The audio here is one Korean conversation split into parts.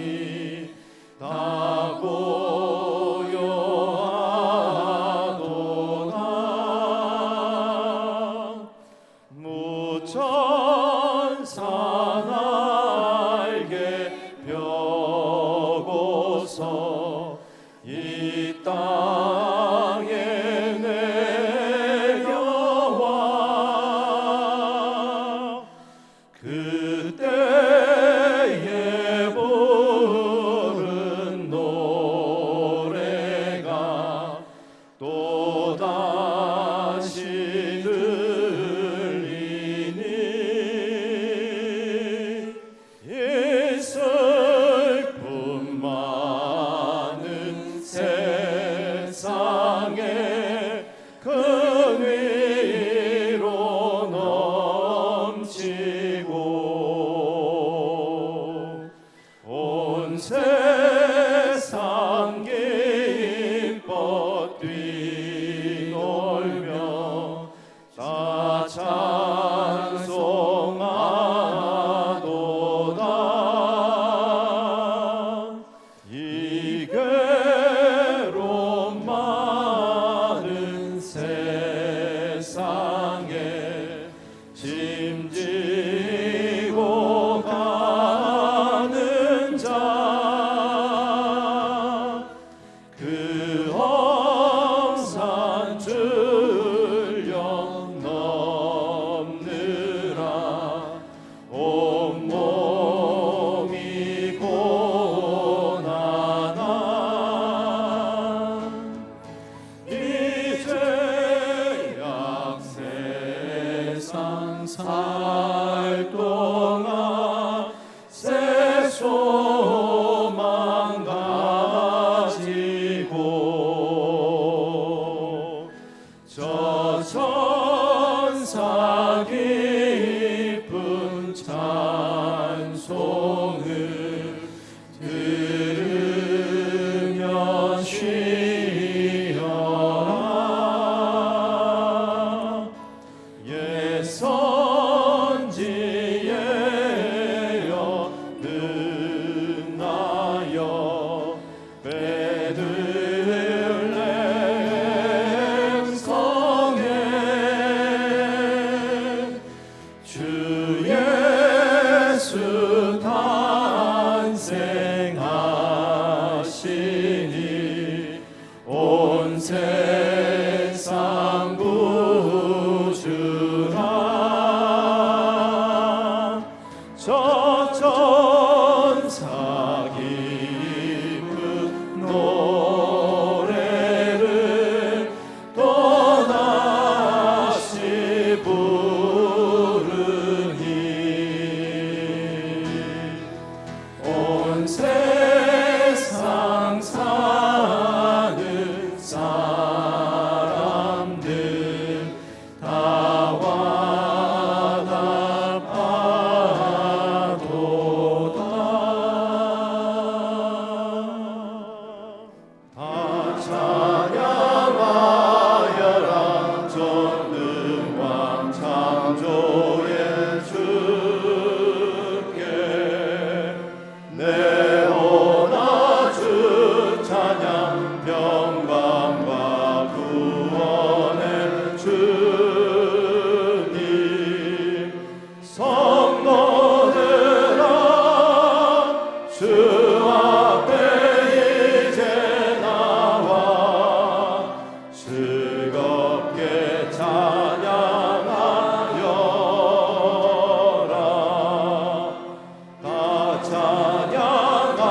세상이 다 고요하도다. 무천사 날개 펴고서 이 땅에 내려와 그때에 부른 노래가 또다시 들리니 이 슬픔 많은 세상에 큰 위로 넘치고 온 세상 기뻐 뛰놀며 다 찬송하도다. 이 괴로움 많은 세상에 짐지고 가는 자, 그 험산 출령 넘느라 온몸이 고난아. 이제 약세상 살 동안 새 소망 가지고 저 천사 깊은 찬송을 들으며 쉬어라. 옛 선지예여 능하여 베들레헴 성에 주 예수 탄생하시니 온 세상 구주라. 저 천사 깊은 노래를 또다시 부르니 온 세상 사는 사람들 다 와답하도다. 다 찬양하여라 전능왕 창조의 주께. 내오나 주 찬양 평강과 구원의 주님. 성도들아 주 앞에 이제 나와 즐겁게 찬양하여라. 다 찬양하여라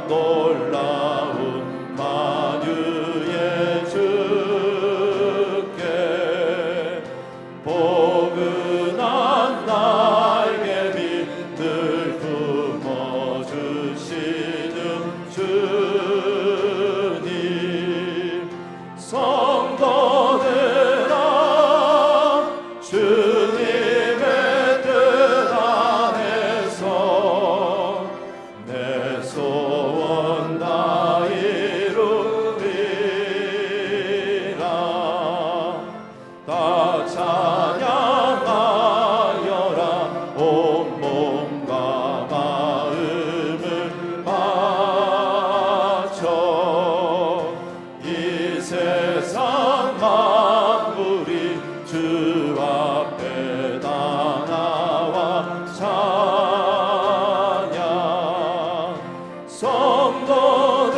놀라운 만유의 주께. 포근한 나에게 빛을 품어주시는 주님. 성도들아 주님의 뜻 안에서 내 소원 다 이루리라. 다 찬양하여라 온 몸과 마음 성도들아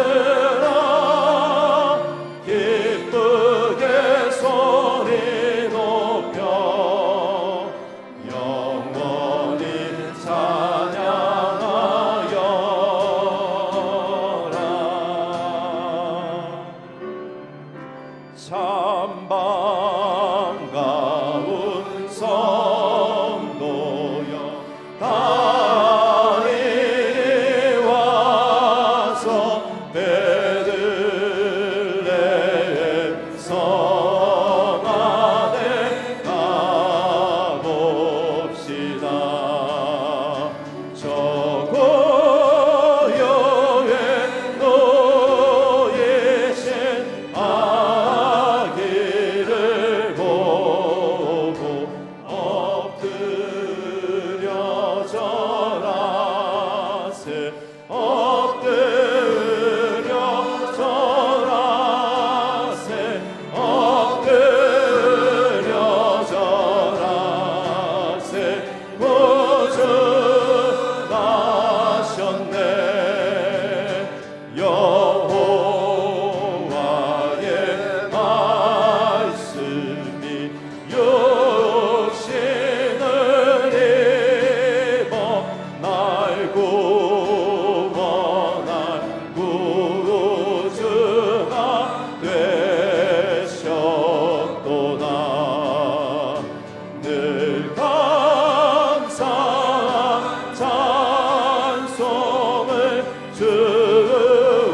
기쁘게 소리 높여 영원히 찬양하여라. 참 반가운 성도여 다 이리 와서 베들레헴 성 안에 가봅시다. 저 고요에 놓이신 아기를 보고 엎드려 절하세. 엎드려 절하세. 엎드려 절하세. 구주 나셨네. 여호와의 말씀이 육신을 입어 날 구원할 구주가 되셨도다. 늘 감사 찬송을 주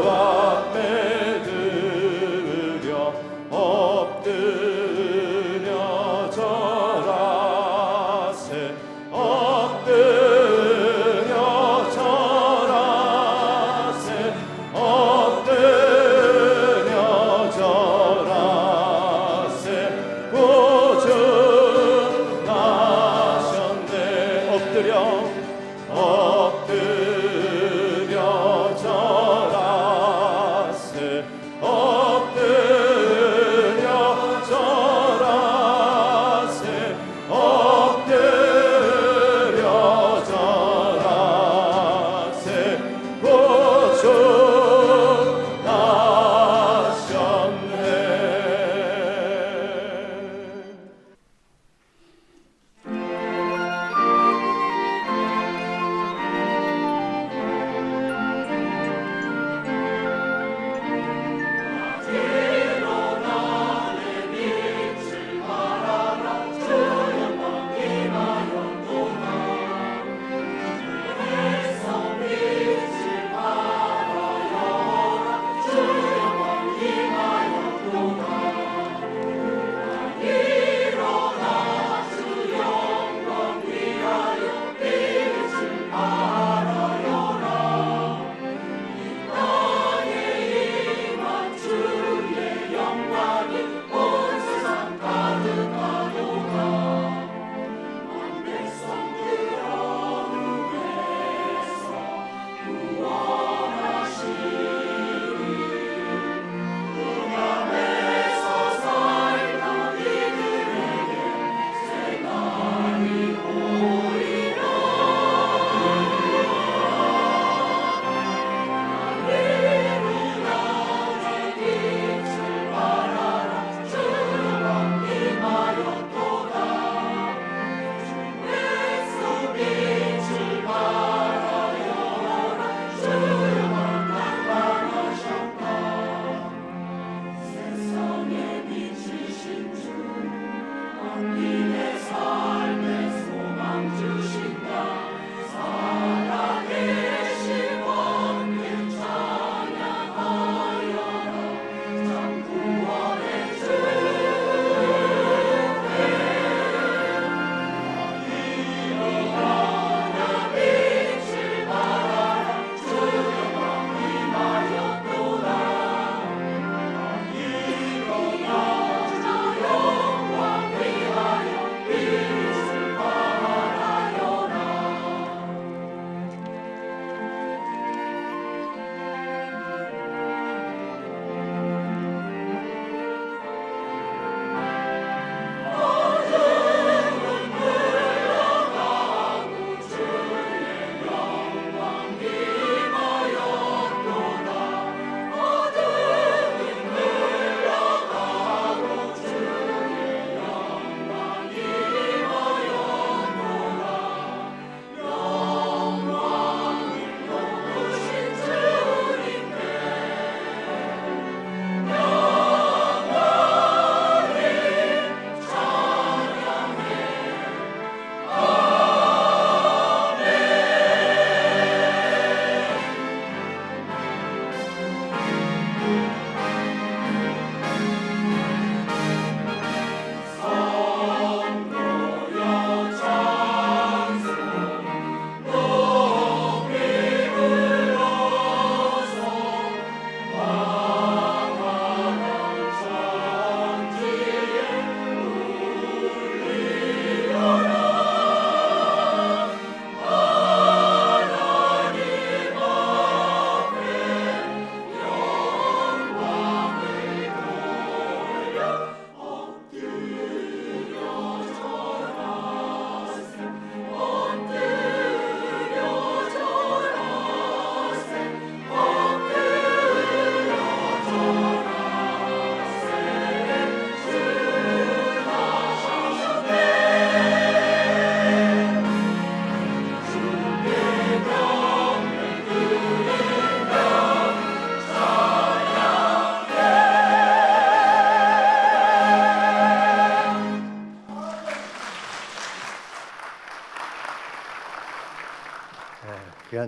앞에 드려 엎드려 절하세. 엎드려 절하세. 엎드려 절하세. 구주 나셨네. 엎드려 엎드려 절하세.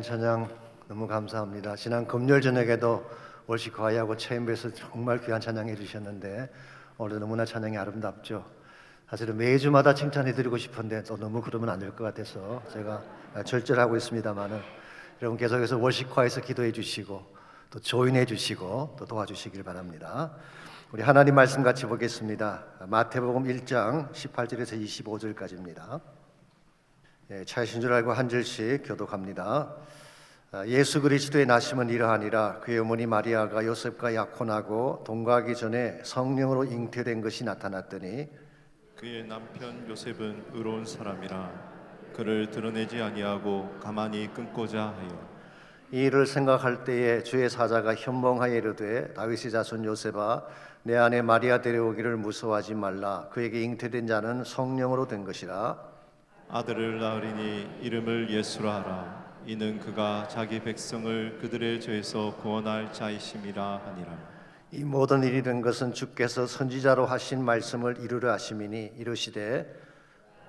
귀한 찬양 너무 감사합니다. 지난 금요일 저녁에도 월식 과외하고 체인부에서 정말 귀한 찬양 해주셨는데 오늘 너무나 찬양이 아름답죠. 사실은 매주마다 칭찬해드리고 싶은데 또 너무 그러면 안 될 것 같아서 제가 절제하고 있습니다만은 여러분 계속해서 월식화에서 기도해 주시고 또 조인해 주시고 또 도와주시길 바랍니다. 우리 하나님 말씀 같이 보겠습니다. 마태복음 1장 18절에서 25절까지입니다. 차이신 줄 알고 한 절씩 교독합니다. 예수 그리스도의 나심은 이러하니라. 그의 어머니 마리아가 요셉과 약혼하고 동거하기 전에 성령으로 잉태된 것이 나타났더니 그의 남편 요셉은 의로운 사람이라 그를 드러내지 아니하고 가만히 끊고자 하여 이 일을 생각할 때에 주의 사자가 현몽하여 이르되 다윗의 자손 요셉아 내 아내 마리아 데려오기를 무서워하지 말라. 그에게 잉태된 자는 성령으로 된 것이라. 아들을 낳으리니 이름을 예수라 하라. 이는 그가 자기 백성을 그들의 죄에서 구원할 자이심이라 하니라. 이 모든 일이 된 것은 주께서 선지자로 하신 말씀을 이루려 하심이니 이르시되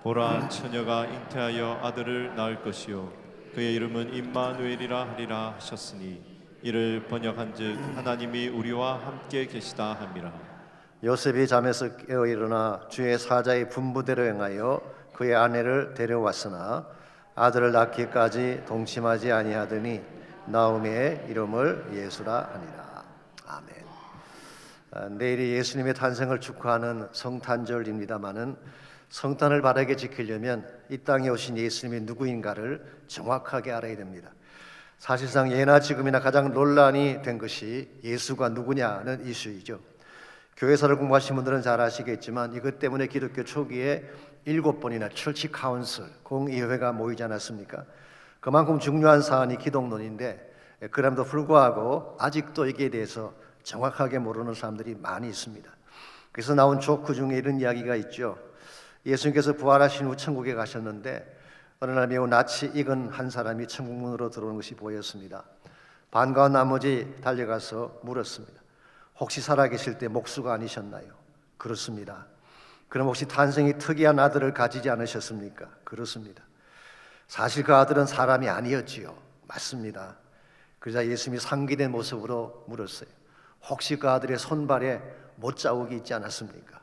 보라 처녀가 잉태하여 아들을 낳을 것이요 그의 이름은 임마누엘이라 하리라 하셨으니 이를 번역한즉 하나님이 우리와 함께 계시다 함이라. 요셉이 잠에서 깨어 일어나 주의 사자의 분부대로 행하여 그의 아내를 데려왔으나 아들을 낳기까지 동침하지 아니하더니 나오미의 이름을 예수라 하니라. 아멘. 내일이 예수님의 탄생을 축하하는 성탄절입니다마는 성탄을 바르게 지키려면 이 땅에 오신 예수님이 누구인가를 정확하게 알아야 됩니다. 사실상 예나 지금이나 가장 논란이 된 것이 예수가 누구냐는 이슈이죠. 교회사를 공부하신 분들은 잘 아시겠지만 이것 때문에 기독교 초기에 7번이나 철치 카운슬 공의회가 모이지 않았습니까? 그만큼 중요한 사안이 기독론인데 그럼에도 불구하고 아직도 여기에 대해서 정확하게 모르는 사람들이 많이 있습니다. 그래서 나온 조크 중에 이런 이야기가 있죠. 예수님께서 부활하신 후 천국에 가셨는데 어느 날 매우 낯이 익은 한 사람이 천국문으로 들어오는 것이 보였습니다. 반가운 나머지 달려가서 물었습니다. 혹시 살아계실 때 목수가 아니셨나요? 그렇습니다. 그럼 혹시 탄생이 특이한 아들을 가지지 않으셨습니까? 그렇습니다. 사실 그 아들은 사람이 아니었지요. 맞습니다. 그러자 예수님이 상기된 모습으로 물었어요. 혹시 그 아들의 손발에 못자국이 있지 않았습니까?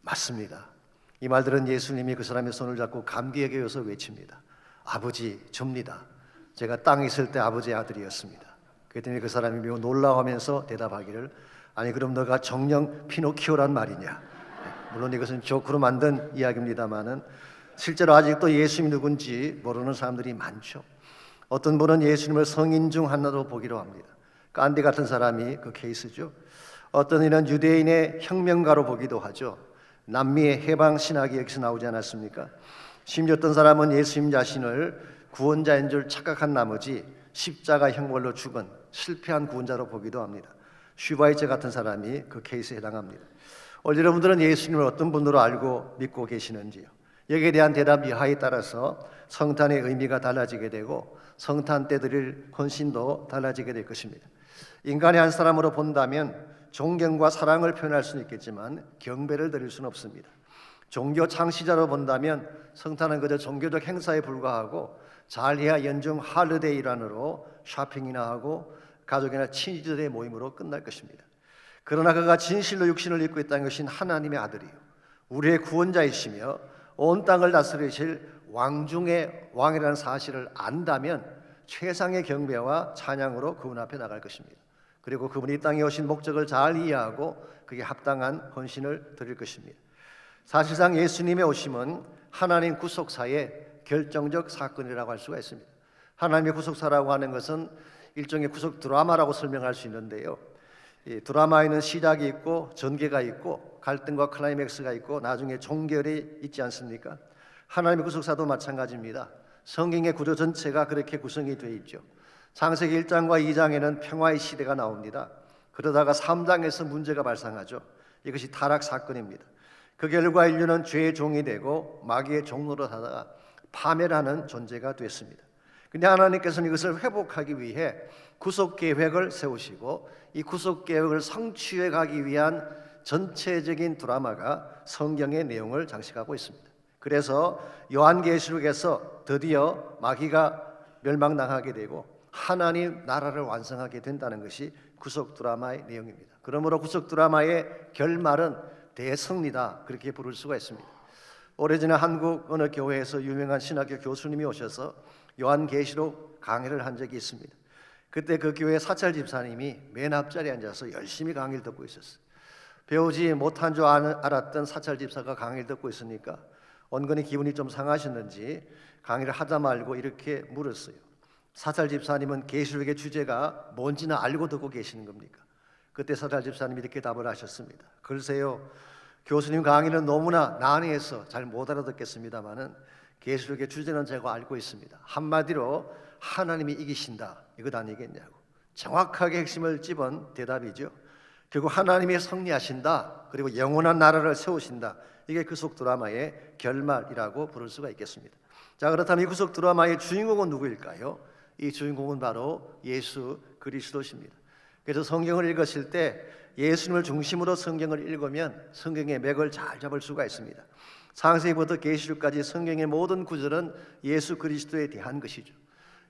맞습니다. 이 말 들은 예수님이 그 사람의 손을 잡고 감기에 겨워서 외칩니다. 아버지, 접니다. 제가 땅에 있을 때 아버지의 아들이었습니다. 그랬더니 그 사람이 매우 놀라워하면서 대답하기를 아니 그럼 너가 정령 피노키오란 말이냐? 물론 이것은 조크로 만든 이야기입니다만은 실제로 아직도 예수님이 누군지 모르는 사람들이 많죠. 어떤 분은 예수님을 성인 중 하나로 보기로 합니다. 깐디 같은 사람이 그 케이스죠. 어떤 이는 유대인의 혁명가로 보기도 하죠. 남미의 해방 신학이 여기서 나오지 않았습니까? 심지어 어떤 사람은 예수님 자신을 구원자인 줄 착각한 나머지 십자가 형벌로 죽은 실패한 구원자로 보기도 합니다. 슈바이처 같은 사람이 그 케이스에 해당합니다. 오늘 여러분들은 예수님을 어떤 분으로 알고 믿고 계시는지요? 여기에 대한 대답 여하에 따라서 성탄의 의미가 달라지게 되고 성탄 때 드릴 헌신도 달라지게 될 것입니다. 인간의 한 사람으로 본다면 존경과 사랑을 표현할 수는 있겠지만 경배를 드릴 수는 없습니다. 종교 창시자로 본다면 성탄은 그저 종교적 행사에 불과하고 잘해야 연중 할리데이 일환으로 쇼핑이나 하고 가족이나 친지들의 모임으로 끝날 것입니다. 그러나 그가 진실로 육신을 입고 있다는 것은 하나님의 아들이요 우리의 구원자이시며 온 땅을 다스리실 왕 중의 왕이라는 사실을 안다면 최상의 경배와 찬양으로 그분 앞에 나갈 것입니다. 그리고 그분이 이 땅에 오신 목적을 잘 이해하고 그게 합당한 헌신을 드릴 것입니다. 사실상 예수님의 오심은 하나님 구속사의 결정적 사건이라고 할 수가 있습니다. 하나님의 구속사라고 하는 것은 일종의 구속 드라마라고 설명할 수 있는데요. 이 드라마에는 시작이 있고 전개가 있고 갈등과 클라이맥스가 있고 나중에 종결이 있지 않습니까? 하나님의 구속사도 마찬가지입니다. 성경의 구조 전체가 그렇게 구성이 되어 있죠. 창세기 1장과 2장에는 평화의 시대가 나옵니다. 그러다가 3장에서 문제가 발생하죠. 이것이 타락 사건입니다. 그 결과 인류는 죄의 종이 되고 마귀의 종노릇 하다가 파멸하는 존재가 됐습니다. 근데 하나님께서는 이것을 회복하기 위해 구속 계획을 세우시고 이 구속 계획을 성취해 가기 위한 전체적인 드라마가 성경의 내용을 장식하고 있습니다. 그래서 요한계시록에서 드디어 마귀가 멸망당하게 되고 하나님 나라를 완성하게 된다는 것이 구속 드라마의 내용입니다. 그러므로 구속 드라마의 결말은 대승리다, 그렇게 부를 수가 있습니다. 오래전에 한국 어느 교회에서 유명한 신학교 교수님이 오셔서 요한계시록 강의를 한 적이 있습니다. 그때 그 교회 사찰 집사님이 맨 앞자리에 앉아서 열심히 강의를 듣고 있었어요. 배우지 못한 줄 알았던 사찰 집사가 강의를 듣고 있으니까 은근히 기분이 좀 상하셨는지 강의를 하다 말고 이렇게 물었어요. 사찰 집사님은 계시록의 주제가 뭔지는 알고 듣고 계시는 겁니까? 그때 사찰 집사님이 이렇게 답을 하셨습니다. 글쎄요, 교수님 강의는 너무나 난해해서 잘 못 알아듣겠습니다마는 계시록의 주제는 제가 알고 있습니다. 한마디로 하나님이 이기신다, 이것 아니겠냐고. 정확하게 핵심을 찝은 대답이죠. 결국 하나님이 승리하신다, 그리고 영원한 나라를 세우신다. 이게 구속 드라마의 결말이라고 부를 수가 있겠습니다. 자, 그렇다면 이 구속 드라마의 주인공은 누구일까요? 이 주인공은 바로 예수 그리스도십니다. 그래서 성경을 읽으실 때 예수님을 중심으로 성경을 읽으면 성경의 맥을 잘 잡을 수가 있습니다. 창세기부터 계시록까지 성경의 모든 구절은 예수 그리스도에 대한 것이죠.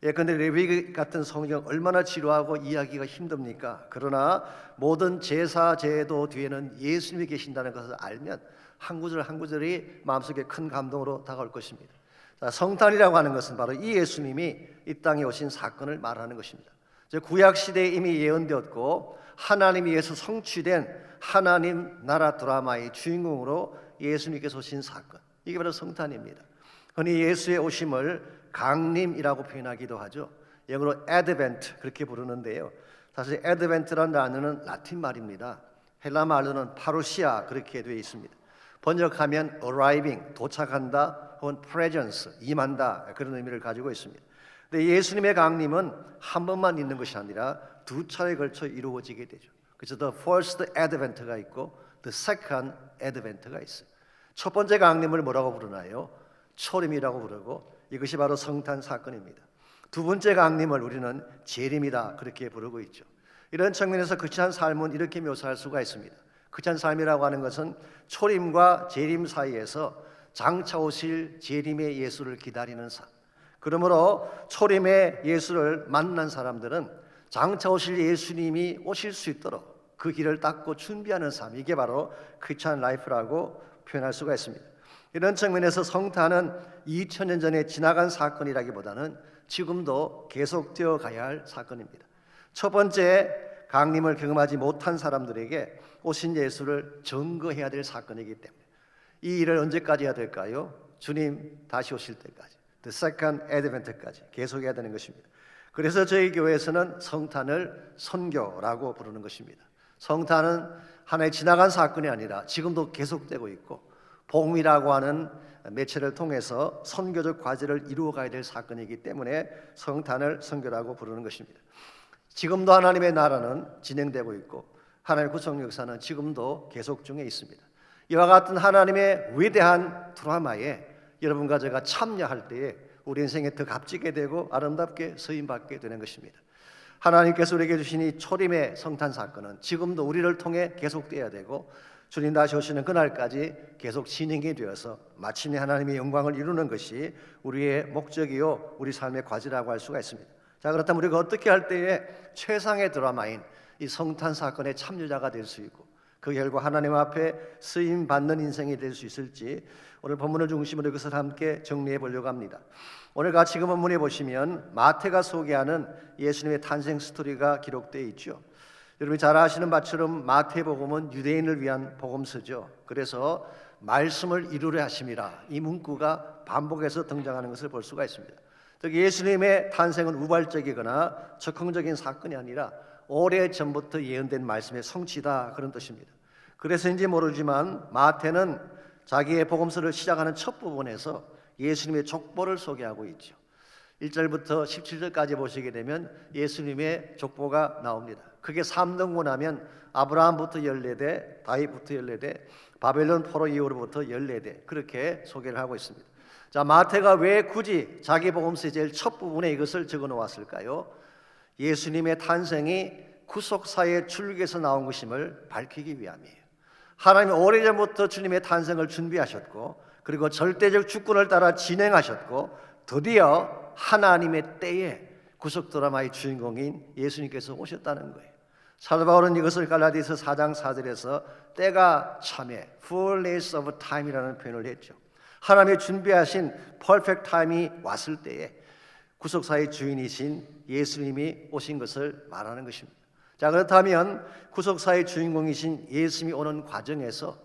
예컨대 레위기 같은 성경 얼마나 지루하고 이해하기가 힘듭니까? 그러나 모든 제사 제도 뒤에는 예수님이 계신다는 것을 알면 한 구절 한 구절이 마음속에 큰 감동으로 다가올 것입니다. 자, 성탄이라고 하는 것은 바로 이 예수님이 이 땅에 오신 사건을 말하는 것입니다. 구약 시대에 이미 예언되었고 하나님에 의해서 성취된 하나님 나라 드라마의 주인공으로 예수님께서 오신 사건, 이게 바로 성탄입니다. 흔히 예수의 오심을 강림이라고 표현하기도 하죠. 영어로 advent 그렇게 부르는데요. 사실 advent라는 단어는 라틴 말입니다. 헬라 말로는 파루시아 그렇게 되어 있습니다. 번역하면 arriving, 도착한다, 혹은 presence, 임한다, 그런 의미를 가지고 있습니다. 근데 예수님의 강림은 한 번만 있는 것이 아니라 두 차례에 걸쳐 이루어지게 되죠. 그래서 the first advent가 있고 the second advent가 있어요. 첫 번째 강림을 뭐라고 부르나요? 초림이라고 부르고 이것이 바로 성탄 사건입니다. 두 번째 강림을 우리는 재림이다, 그렇게 부르고 있죠. 이런 측면에서 크리스찬 삶은 이렇게 묘사할 수가 있습니다. 크리스찬 삶이라고 하는 것은 초림과 재림 사이에서 장차 오실 재림의 예수를 기다리는 삶. 그러므로 초림의 예수를 만난 사람들은 장차 오실 예수님이 오실 수 있도록 그 길을 닦고 준비하는 삶, 이게 바로 크리스찬 라이프라고 표현할 수가 있습니다. 이런 측면에서 성탄은 2000년 전에 지나간 사건이라기보다는 지금도 계속되어 가야 할 사건입니다. 첫 번째 강림을 경험하지 못한 사람들에게 오신 예수를 증거해야 될 사건이기 때문에 이 일을 언제까지 해야 될까요? 주님 다시 오실 때까지, The Second Advent까지 계속해야 되는 것입니다. 그래서 저희 교회에서는 성탄을 선교라고 부르는 것입니다. 성탄은 하나의 지나간 사건이 아니라 지금도 계속되고 있고 복음이라고 하는 매체를 통해서 선교적 과제를 이루어가야 될 사건이기 때문에 성탄을 선교라고 부르는 것입니다. 지금도 하나님의 나라는 진행되고 있고 하나님의 구속 역사는 지금도 계속 중에 있습니다. 이와 같은 하나님의 위대한 드라마에 여러분과 제가 참여할 때에 우리 인생에 더 값지게 되고 아름답게 쓰임받게 되는 것입니다. 하나님께서 우리에게 주신 이 초림의 성탄 사건은 지금도 우리를 통해 계속돼야 되고 주님 다시 오시는 그날까지 계속 진행이 되어서 마침내 하나님의 영광을 이루는 것이 우리의 목적이요 우리 삶의 과제라고 할 수가 있습니다. 자, 그렇다면 우리가 어떻게 할 때에 최상의 드라마인 이 성탄 사건의 참여자가 될 수 있고 그 결과 하나님 앞에 쓰임 받는 인생이 될 수 있을지 오늘 본문을 중심으로 이것을 함께 정리해 보려고 합니다. 오늘 같이 그 본문에 보시면 마태가 소개하는 예수님의 탄생 스토리가 기록되어 있죠. 여러분이 잘 아시는 바처럼 마태복음은 유대인을 위한 복음서죠. 그래서 말씀을 이루려 하심이라 이 문구가 반복해서 등장하는 것을 볼 수가 있습니다. 즉 예수님의 탄생은 우발적이거나 적극적인 사건이 아니라 오래전부터 예언된 말씀의 성취다, 그런 뜻입니다. 그래서인지 모르지만 마태는 자기의 복음서를 시작하는 첫 부분에서 예수님의 족보를 소개하고 있죠. 1절부터 17절까지 보시게 되면 예수님의 족보가 나옵니다. 그게 3등분 하면 아브라함부터 14대, 다윗부터 14대, 바벨론 포로 이후로부터 14대, 그렇게 소개를 하고 있습니다. 자, 마태가 왜 굳이 자기 복음서의 제일 첫 부분에 이것을 적어 놓았을까요? 예수님의 탄생이 구속사의 줄기에서 나온 것임을 밝히기 위함이에요. 하나님이 오래전부터 주님의 탄생을 준비하셨고 그리고 절대적 주권을 따라 진행하셨고 드디어 하나님의 때에 구속 드라마의 주인공인 예수님께서 오셨다는 거예요. 사도 바울은 이것을 갈라디아서 4장 4절에서 때가 참에 fullness of time이라는 표현을 했죠. 하나님의 준비하신 perfect time이 왔을 때에 구속사의 주인이신 예수님이 오신 것을 말하는 것입니다. 자, 그렇다면 구속사의 주인공이신 예수님이 오는 과정에서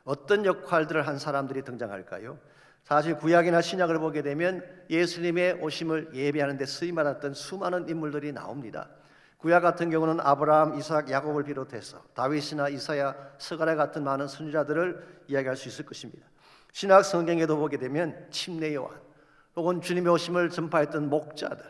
어떤 역할들을 한 사람들이 등장할까요? 사실 구약이나 신약을 보게 되면 예수님의 오심을 예배하는 데 쓰임받았던 수많은 인물들이 나옵니다. 구약 같은 경우는 아브라함, 이삭, 야곱을 비롯해서 다윗이나 이사야, 스가랴 같은 많은 선지자들을 이야기할 수 있을 것입니다. 신약 성경에도 보게 되면 침례 요한, 혹은 주님의 오심을 전파했던 목자들,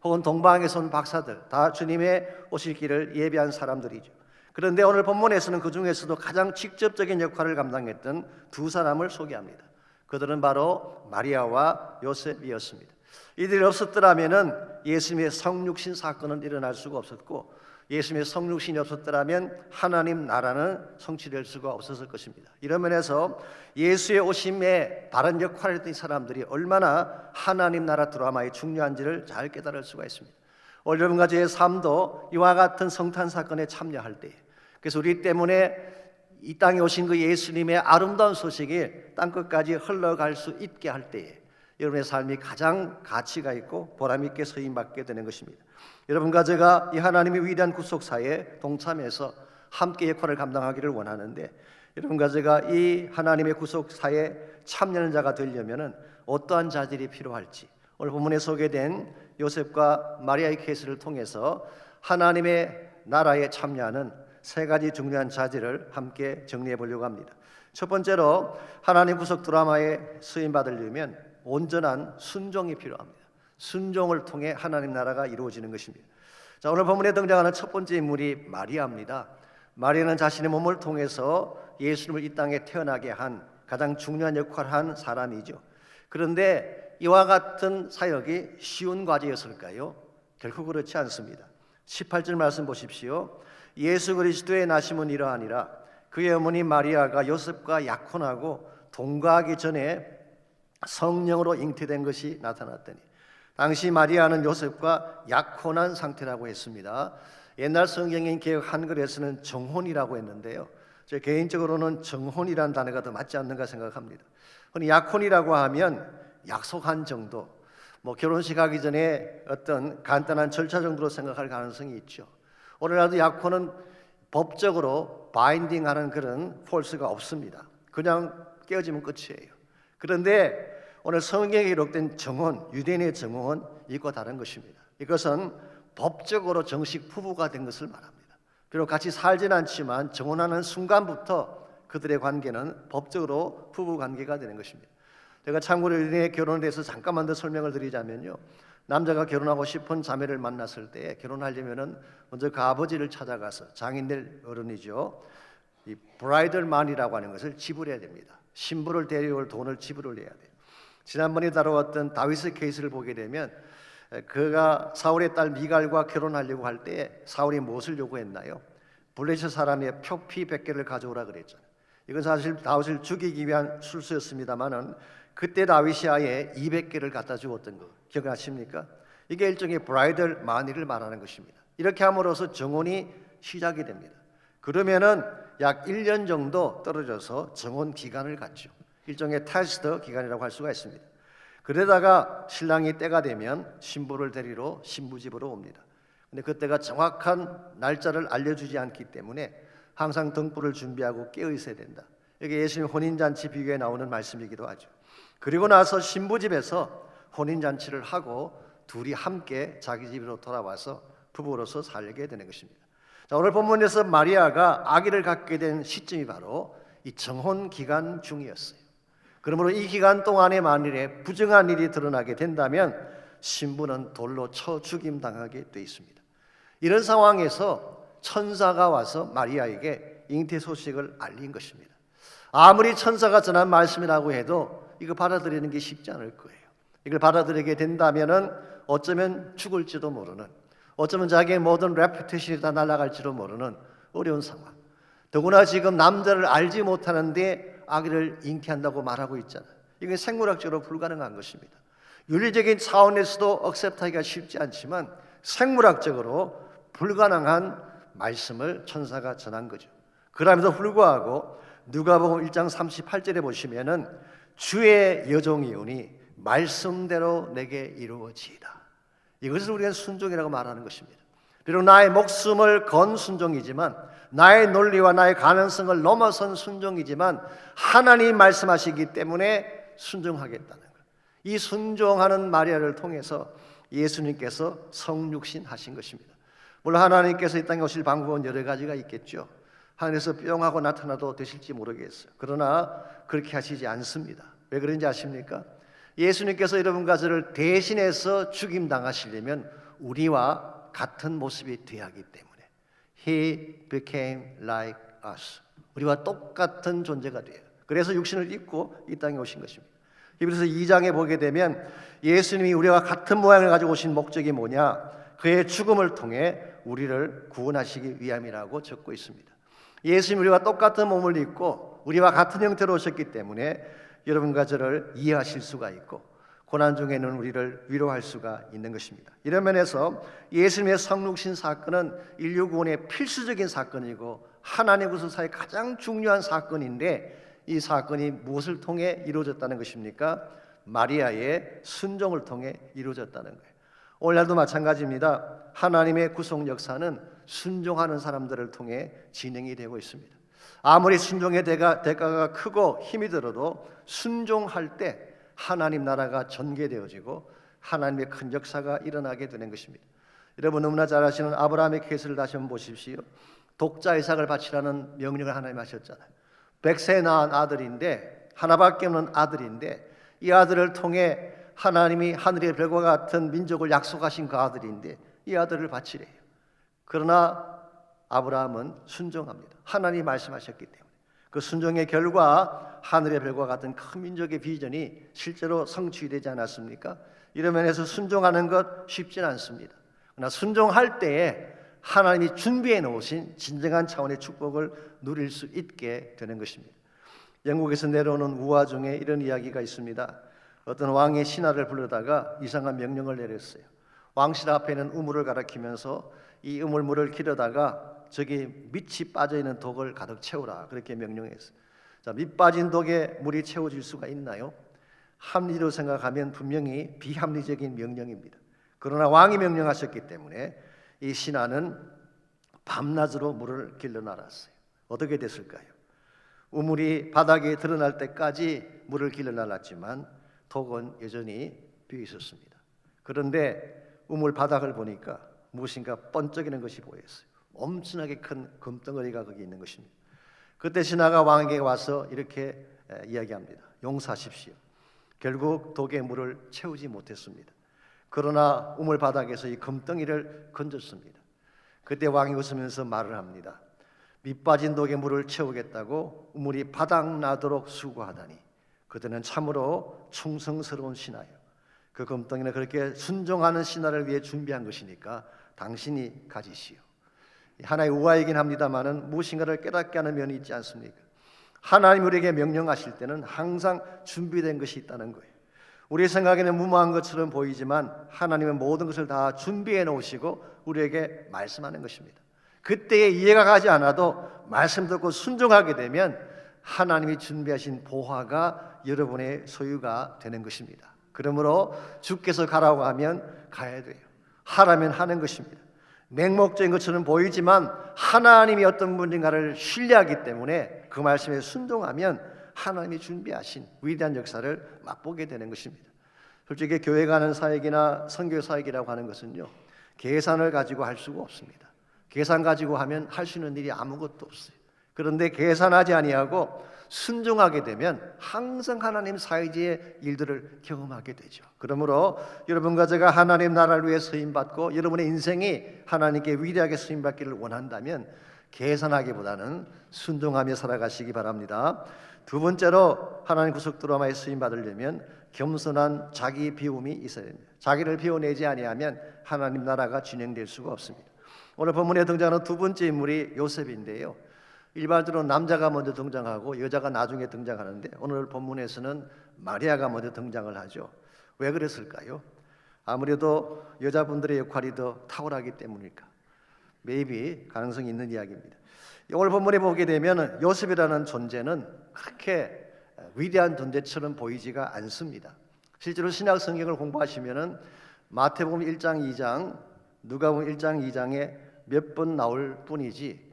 혹은 동방에서 온 박사들, 다 주님의 오실 길을 예배한 사람들이죠. 그런데 오늘 본문에서는 그 중에서도 가장 직접적인 역할을 감당했던 두 사람을 소개합니다. 그들은 바로 마리아와 요셉이었습니다. 이들이 없었더라면 예수님의 성육신 사건은 일어날 수가 없었고, 예수님의 성육신이 없었더라면 하나님 나라는 성취될 수가 없었을 것입니다. 이런 면에서 예수의 오심에 바른 역할을 했던 이 사람들이 얼마나 하나님 나라 드라마의 중요한지를 잘 깨달을 수가 있습니다. 오늘 여러분과 저의 삶도 이와 같은 성탄 사건에 참여할 때, 그래서 우리 때문에 이 땅에 오신 그 예수님의 아름다운 소식이 땅끝까지 흘러갈 수 있게 할 때에 여러분의 삶이 가장 가치가 있고 보람 있게 쓰임받게 되는 것입니다. 여러분과 제가 이 하나님의 위대한 구속사에 동참해서 함께 역할을 감당하기를 원하는데, 여러분과 제가 이 하나님의 구속사에 참여하는 자가 되려면 어떠한 자질이 필요할지, 오늘 본문에 소개된 요셉과 마리아의 케이스를 통해서 하나님의 나라에 참여하는 세 가지 중요한 자질을 함께 정리해 보려고 합니다. 첫 번째로 하나님 구속 드라마에 쓰임 받으려면 온전한 순종이 필요합니다. 순종을 통해 하나님 나라가 이루어지는 것입니다. 자, 오늘 본문에 등장하는 첫 번째 인물이 마리아입니다. 마리아는 자신의 몸을 통해서 예수님을 이 땅에 태어나게 한 가장 중요한 역할을 한 사람이죠. 그런데 이와 같은 사역이 쉬운 과제였을까요? 결코 그렇지 않습니다. 18절 말씀 보십시오. 예수 그리스도의 나심은 이러하니라. 그의 어머니 마리아가 요셉과 약혼하고 동거하기 전에 성령으로 잉태된 것이 나타났더니, 당시 마리아는 요셉과 약혼한 상태라고 했습니다. 옛날 성경인 개역 한글에서는 정혼이라고 했는데요, 저 개인적으로는 정혼이라는 단어가 더 맞지 않는가 생각합니다. 흔히 약혼이라고 하면 약속한 정도, 결혼식 하기 전에 어떤 간단한 절차 정도로 생각할 가능성이 있죠. 오늘날도 약혼은 법적으로 바인딩하는 그런 폴스가 없습니다. 그냥 깨어지면 끝이에요. 그런데 오늘 성경에 기록된 정혼, 유대인의 정혼은 이것과 다른 것입니다. 이것은 법적으로 정식 부부가 된 것을 말합니다. 비록 같이 살지는 않지만 정혼하는 순간부터 그들의 관계는 법적으로 부부 관계가 되는 것입니다. 제가 참고로 유대인의 결혼에 대해서 잠깐만 더 설명을 드리자면요, 남자가 결혼하고 싶은 자매를 만났을 때 결혼하려면은 먼저 그 아버지를 찾아가서, 장인들 어른이죠, 이 브라이덜 만이라고 하는 것을 지불해야 됩니다. 신부를 데려올 돈을 지불을 해야 돼요. 지난번에 다루었던 다윗의 케이스를 보게 되면 그가 사울의 딸 미갈과 결혼하려고 할 때 사울이 무엇을 요구했나요? 블레셋 사람의 표피 100개를 가져오라 그랬잖아요. 이건 사실 다윗을 죽이기 위한 술수였습니다만은 그때 다윗이 아예 200개를 갖다 주었던 거 기억하십니까? 이게 일종의 브라이덜 마니를 말하는 것입니다. 이렇게 함으로써 정혼이 시작이 됩니다. 그러면은 약 1년 정도 떨어져서 정혼 기간을 갖죠. 일종의 테스트 기간이라고 할 수가 있습니다. 그러다가 신랑이 때가 되면 신부를 데리러 신부집으로 옵니다. 근데 그때가 정확한 날짜를 알려주지 않기 때문에 항상 등불을 준비하고 깨어 있어야 된다. 이게 예수님 혼인잔치 비유에 나오는 말씀이기도 하죠. 그리고 나서 신부집에서 혼인잔치를 하고 둘이 함께 자기 집으로 돌아와서 부부로서 살게 되는 것입니다. 자, 오늘 본문에서 마리아가 아기를 갖게 된 시점이 바로 이 정혼 기간 중이었어요. 그러므로 이 기간 동안에 만일에 부정한 일이 드러나게 된다면 신부는 돌로 쳐 죽임당하게 돼 있습니다. 이런 상황에서 천사가 와서 마리아에게 잉태 소식을 알린 것입니다. 아무리 천사가 전한 말씀이라고 해도 이거 받아들이는 게 쉽지 않을 거예요. 이걸 받아들이게 된다면은 어쩌면 죽을지도 모르는, 어쩌면 자기의 모든 레퓨테이션이 다 날아갈지도 모르는 어려운 상황. 더구나 지금 남자를 알지 못하는데 아기를 잉태한다고 말하고 있잖아요. 이게 생물학적으로 불가능한 것입니다. 윤리적인 차원에서도 억셉트하기가 쉽지 않지만 생물학적으로 불가능한 말씀을 천사가 전한 거죠. 그럼에도 불구하고 누가복음 1장 38절에 보시면은 주의 여종이오니 말씀대로 내게 이루어지이다. 이것을 우리가 순종이라고 말하는 것입니다. 비록 나의 목숨을 건 순종이지만, 나의 논리와 나의 가능성을 넘어선 순종이지만 하나님 말씀하시기 때문에 순종하겠다는 것. 이 순종하는 마리아를 통해서 예수님께서 성육신 하신 것입니다. 물론 하나님께서 이 땅에 오실 방법은 여러 가지가 있겠죠. 하늘에서 뿅 하고 나타나도 되실지 모르겠어요. 그러나 그렇게 하시지 않습니다. 왜 그런지 아십니까? 예수님께서 여러분과 저를 대신해서 죽임당하시려면 우리와 같은 모습이 되어야 하기 때문에 He became like us. 우리와 똑같은 존재가 돼요. 그래서 육신을 입고 이 땅에 오신 것입니다. 히브리서 2장에 보게 되면 예수님이 우리와 같은 모양을 가지고 오신 목적이 뭐냐? 그의 죽음을 통해 우리를 구원하시기 위함이라고 적고 있습니다. 예수님이 우리와 똑같은 몸을 입고 우리와 같은 형태로 오셨기 때문에 여러분과 저를 이해하실 수가 있고 고난 중에는 우리를 위로할 수가 있는 것입니다. 이런 면에서 예수님의 성육신 사건은 인류 구원의 필수적인 사건이고 하나님의 구속사의 가장 중요한 사건인데, 이 사건이 무엇을 통해 이루어졌다는 것입니까? 마리아의 순종을 통해 이루어졌다는 거예요. 오늘날도 마찬가지입니다. 하나님의 구속 역사는 순종하는 사람들을 통해 진행이 되고 있습니다. 아무리 순종의 대가가 크고 힘이 들어도 순종할 때 하나님 나라가 전개되어지고 하나님의 큰 역사가 일어나게 되는 것입니다. 여러분 너무나 잘 아시는 아브라함의 케이스를 다시 한번 보십시오. 독자 이삭을 바치라는 명령을 하나님 하셨잖아요. 100세 낳은 아들인데, 하나밖에 없는 아들인데, 이 아들을 통해 하나님이 하늘의 별과 같은 민족을 약속하신 그 아들인데 이 아들을 바치래요. 그러나 아브라함은 순종합니다. 하나님이 말씀하셨기 때문에. 그 순종의 결과 하늘의 별과 같은 큰 민족의 비전이 실제로 성취되지 않았습니까? 이런 면에서 순종하는 것 쉽진 않습니다. 그러나 순종할 때에 하나님이 준비해 놓으신 진정한 차원의 축복을 누릴 수 있게 되는 것입니다. 영국에서 내려오는 우화 중에 이런 이야기가 있습니다. 어떤 왕의 신하를 불러다가 이상한 명령을 내렸어요. 왕실 앞에는 우물을 가리키면서 이 우물물을 기르다가 저기 밑이 빠져있는 독을 가득 채우라, 그렇게 명령했어요. 자, 밑 빠진 독에 물이 채워질 수가 있나요? 합리로 생각하면 분명히 비합리적인 명령입니다. 그러나 왕이 명령하셨기 때문에 이 신하는 밤낮으로 물을 길러놔랐어요. 어떻게 됐을까요? 우물이 바닥에 드러날 때까지 물을 길러놔놨지만 독은 여전히 비어 있었습니다. 그런데 우물 바닥을 보니까 무엇인가 번쩍이는 것이 보였어요. 엄청나게 큰 금덩어리가 거기 있는 것입니다. 그때 신하가 왕에게 와서 이렇게 이야기합니다. 용서하십시오. 결국 독의 물을 채우지 못했습니다. 그러나 우물 바닥에서 이 금덩이를 건졌습니다. 그때 왕이 웃으면서 말을 합니다. 밑 빠진 독의 물을 채우겠다고 우물이 바닥나도록 수고하다니 그들은 참으로 충성스러운 신하요. 그 금덩이는 그렇게 순종하는 신하를 위해 준비한 것이니까 당신이 가지시오. 하나의 우화이긴 합니다만은 무엇인가를 깨닫게 하는 면이 있지 않습니까? 하나님 우리에게 명령하실 때는 항상 준비된 것이 있다는 거예요. 우리 생각에는 무모한 것처럼 보이지만 하나님은 모든 것을 다 준비해 놓으시고 우리에게 말씀하는 것입니다. 그때에 이해가 가지 않아도 말씀 듣고 순종하게 되면 하나님이 준비하신 보화가 여러분의 소유가 되는 것입니다. 그러므로 주께서 가라고 하면 가야 돼요. 하라면 하는 것입니다. 맹목적인 것처럼 보이지만 하나님이 어떤 분인가를 신뢰하기 때문에 그 말씀에 순종하면 하나님이 준비하신 위대한 역사를 맛보게 되는 것입니다. 솔직히 교회 가는 사역이나 선교 사역이라고 하는 것은요, 계산을 가지고 할 수가 없습니다. 계산 가지고 하면 할 수 있는 일이 아무것도 없어요. 그런데 계산하지 아니하고 순종하게 되면 항상 하나님 사이지의 일들을 경험하게 되죠. 그러므로 여러분과 제가 하나님 나라를 위해 쓰임받고 여러분의 인생이 하나님께 위대하게 쓰임받기를 원한다면 계산하기보다는 순종하며 살아가시기 바랍니다. 두 번째로 하나님 구속 드라마에 쓰임받으려면 겸손한 자기 비움이 있어야 됩니다. 자기를 비워내지 아니하면 하나님 나라가 진행될 수가 없습니다. 오늘 본문에 등장하는 두 번째 인물이 요셉인데요, 일반적으로 남자가 먼저 등장하고 여자가 나중에 등장하는데 오늘 본문에서는 마리아가 먼저 등장을 하죠. 왜 그랬을까요? 아무래도 여자분들의 역할이 더 탁월하기 때문일까? maybe 가능성이 있는 이야기입니다. 오늘 본문에 보게 되면 요셉이라는 존재는 그렇게 위대한 존재처럼 보이지가 않습니다. 실제로 신약 성경을 공부하시면은 마태복음 1장, 2장, 누가복음 1장, 2장에 몇 번 나올 뿐이지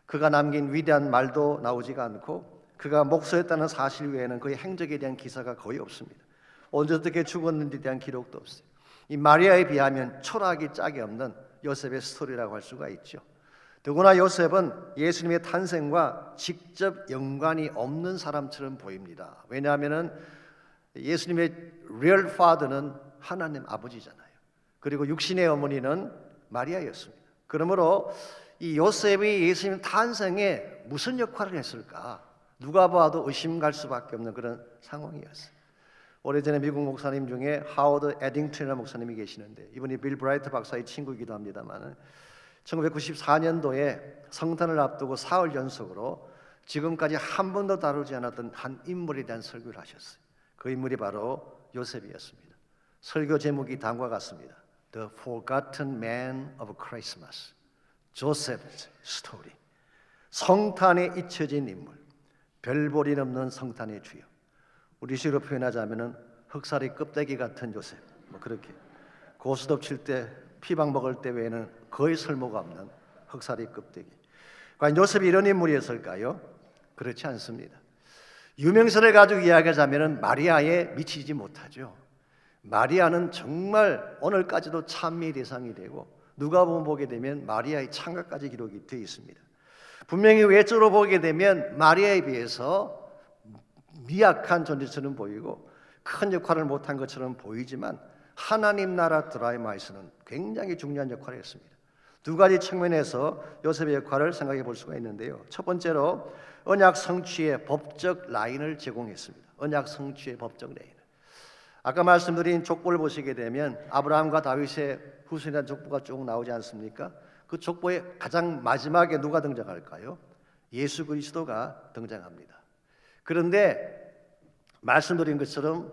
그가 남긴 위대한 말도 나오지가 않고 그가 목소했다는 사실 외에는 그의 행적에 대한 기사가 거의 없습니다. 언제 어떻게 죽었는지에 대한 기록도 없어요. 이 마리아에 비하면 초라하기 짝이 없는 요셉의 스토리라고 할 수가 있죠. 더구나 요셉은 예수님의 탄생과 직접 연관이 없는 사람처럼 보입니다. 왜냐하면 예수님의 real father는 하나님 아버지잖아요. 그리고 육신의 어머니는 마리아였습니다. 그러므로 이 요셉이 예수님 탄생에 무슨 역할을 했을까? 누가 봐도 의심 갈 수밖에 없는 그런 상황이었어요. 오래전에 미국 목사님 중에 하워드 에딩턴이라는 목사님이 계시는데 이분이 빌 브라이트 박사의 친구이기도 합니다만 1994년도에 성탄을 앞두고 사흘 연속으로 지금까지 한 번도 다루지 않았던 한 인물에 대한 설교를 하셨어요. 그 인물이 바로 요셉이었습니다. 설교 제목이 다음과 같습니다. The Forgotten Man of Christmas, Joseph's Story. 성탄에 잊혀진 인물, 별볼이 넘는 성탄의 주역. 우리 식으로 표현하자면은 흑살이 껍데기 같은 요셉, 뭐 그렇게 고스톱 칠 때 피방 먹을 때 외에는 거의 설모가 없는 흑살이 껍데기. 과연 요셉이 이런 인물이었을까요? 그렇지 않습니다. 유명세를 가지고 이야기하자면은 마리아에 미치지 못하죠. 마리아는 정말 오늘까지도 찬미의 대상이 되고 누가복음 보게 되면 마리아의 창가까지 기록이 되어 있습니다. 분명히 외적으로 보게 되면 마리아에 비해서 미약한 존재처럼 보이고 큰 역할을 못한 것처럼 보이지만 하나님 나라 드라마에서는 굉장히 중요한 역할을 했습니다. 두 가지 측면에서 요셉의 역할을 생각해 볼 수가 있는데요. 첫 번째로 언약 성취의 법적 라인을 제공했습니다. 언약 성취의 법적 라인을. 아까 말씀드린 족보를 보시게 되면 아브라함과 다윗의 후손이라는 족보가 쭉 나오지 않습니까? 그 족보의 가장 마지막에 누가 등장할까요? 예수 그리스도가 등장합니다. 그런데 말씀드린 것처럼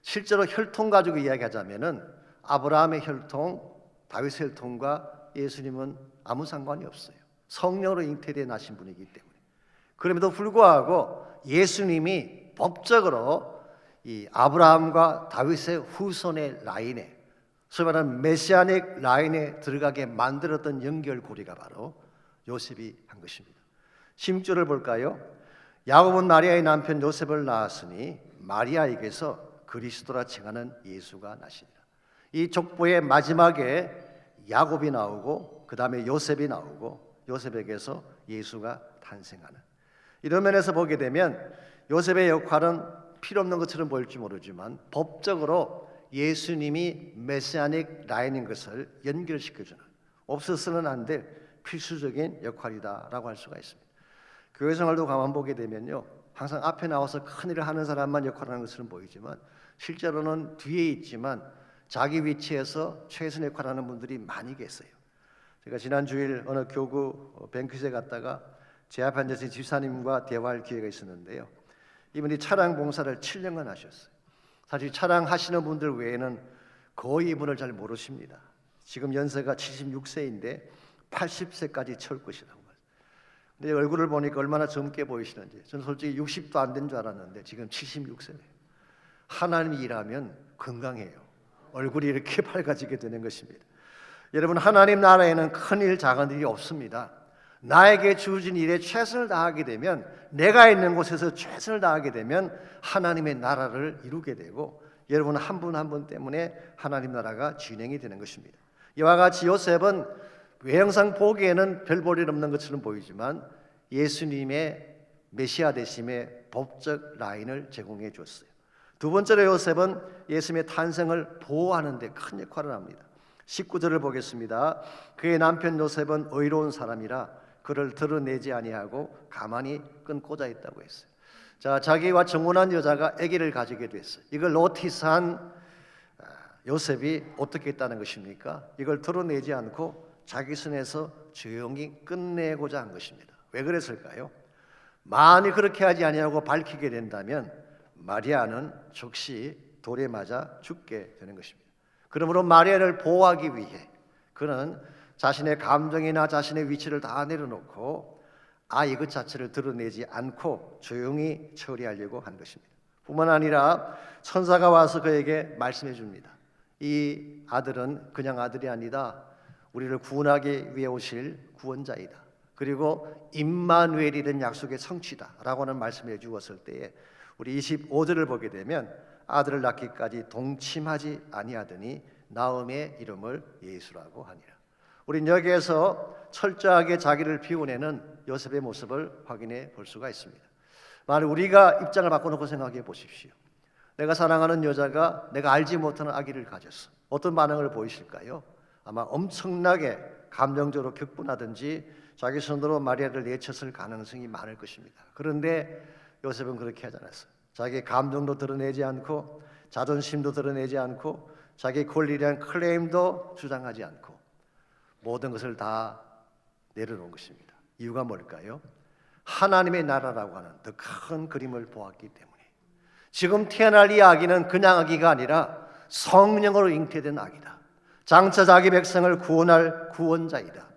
실제로 혈통 가지고 이야기하자면은 아브라함의 혈통, 다윗의 혈통과 예수님은 아무 상관이 없어요. 성령으로 잉태되어 나신 분이기 때문에. 그럼에도 불구하고 예수님이 법적으로 이 아브라함과 다윗의 후손의 라인에, 소위 말하는 메시아닉 라인에 들어가게 만들었던 연결고리가 바로 요셉이 한 것입니다. 16절을 볼까요? 야곱은 마리아의 남편 요셉을 낳았으니 마리아에게서 그리스도라 칭하는 예수가 나시니라. 이 족보의 마지막에 야곱이 나오고 그 다음에 요셉이 나오고 요셉에게서 예수가 탄생하는, 이런 면에서 보게 되면 요셉의 역할은 필요 없는 것처럼 보일지 모르지만 법적으로 예수님이 메시아닉 라인인 것을 연결시켜주는, 없어서는 안 될 필수적인 역할이다라고 할 수가 있습니다. 교회 생활도 가만 보게 되면요, 항상 앞에 나와서 큰 일을 하는 사람만 역할하는 것처럼 보이지만 실제로는 뒤에 있지만 자기 위치에서 최선 역할하는 분들이 많이 계세요. 제가 지난 주일 어느 교구 뱅크에 갔다가 제 앞에 앉아서 집사님과 대화할 기회가 있었는데요. 이분이 차량 봉사를 7년간 하셨어요. 사실 차량 하시는 분들 외에는 거의 이분을 잘 모르십니다. 지금 연세가 76세인데 80세까지 채울 것이라고. 근데 얼굴을 보니까 얼마나 젊게 보이시는지, 저는 솔직히 60도 안 된 줄 알았는데 지금 76세예요. 하나님이 일하면 건강해요. 얼굴이 이렇게 밝아지게 되는 것입니다. 여러분, 하나님 나라에는 큰 일, 작은 일이 없습니다. 나에게 주어진 일에 최선을 다하게 되면, 내가 있는 곳에서 최선을 다하게 되면 하나님의 나라를 이루게 되고, 여러분 한 분 한 분 때문에 하나님 나라가 진행이 되는 것입니다. 이와 같이 요셉은 외형상 보기에는 별 볼일 없는 것처럼 보이지만 예수님의 메시아 되심의 법적 라인을 제공해 줬어요. 두 번째로 요셉은 예수님의 탄생을 보호하는 데 큰 역할을 합니다. 19절을 보겠습니다. 그의 남편 요셉은 의로운 사람이라 그를 드러내지 아니하고 가만히 꽂아 있다고 했어요. 자, 자기와 정혼한 여자가 아기를 가지게 됐어요. 이걸 노티스한 요셉이 어떻게 했다는 것입니까? 이걸 드러내지 않고 자기 손에서 조용히 끝내고자 한 것입니다. 왜 그랬을까요? 만일 그렇게 하지 아니하고 밝히게 된다면 마리아는 즉시 돌에 맞아 죽게 되는 것입니다. 그러므로 마리아를 보호하기 위해 그는 자신의 감정이나 자신의 위치를 다 내려놓고 아이 그 자체를 드러내지 않고 조용히 처리하려고 한 것입니다. 뿐만 아니라 천사가 와서 그에게 말씀해 줍니다. 이 아들은 그냥 아들이 아니다. 우리를 구원하기 위해 오실 구원자이다. 그리고 임마누엘이라는 약속의 성취다 라고 하는 말씀해 주었을 때에 우리 25절을 보게 되면 아들을 낳기까지 동침하지 아니하더니 나음의 이름을 예수라고 하니라. 우린 여기에서 철저하게 자기를 비워내는 요셉의 모습을 확인해 볼 수가 있습니다. 만약 우리가 입장을 바꿔놓고 생각해 보십시오. 내가 사랑하는 여자가 내가 알지 못하는 아기를 가졌어. 어떤 반응을 보이실까요? 아마 엄청나게 감정적으로 격분하든지 자기 손으로 마리아를 내쳤을 가능성이 많을 것입니다. 그런데 요셉은 그렇게 하지 않았어요. 자기 감정도 드러내지 않고 자존심도 드러내지 않고 자기 권리에 대한 클레임도 주장하지 않고 모든 것을 다 내려놓은 것입니다. 이유가 뭘까요? 하나님의 나라라고 하는 더 큰 그림을 보았기 때문에. 지금 태어날 이 아기는 그냥 아기가 아니라 성령으로 잉태된 아기다. 장차 자기 백성을 구원할 구원자이다.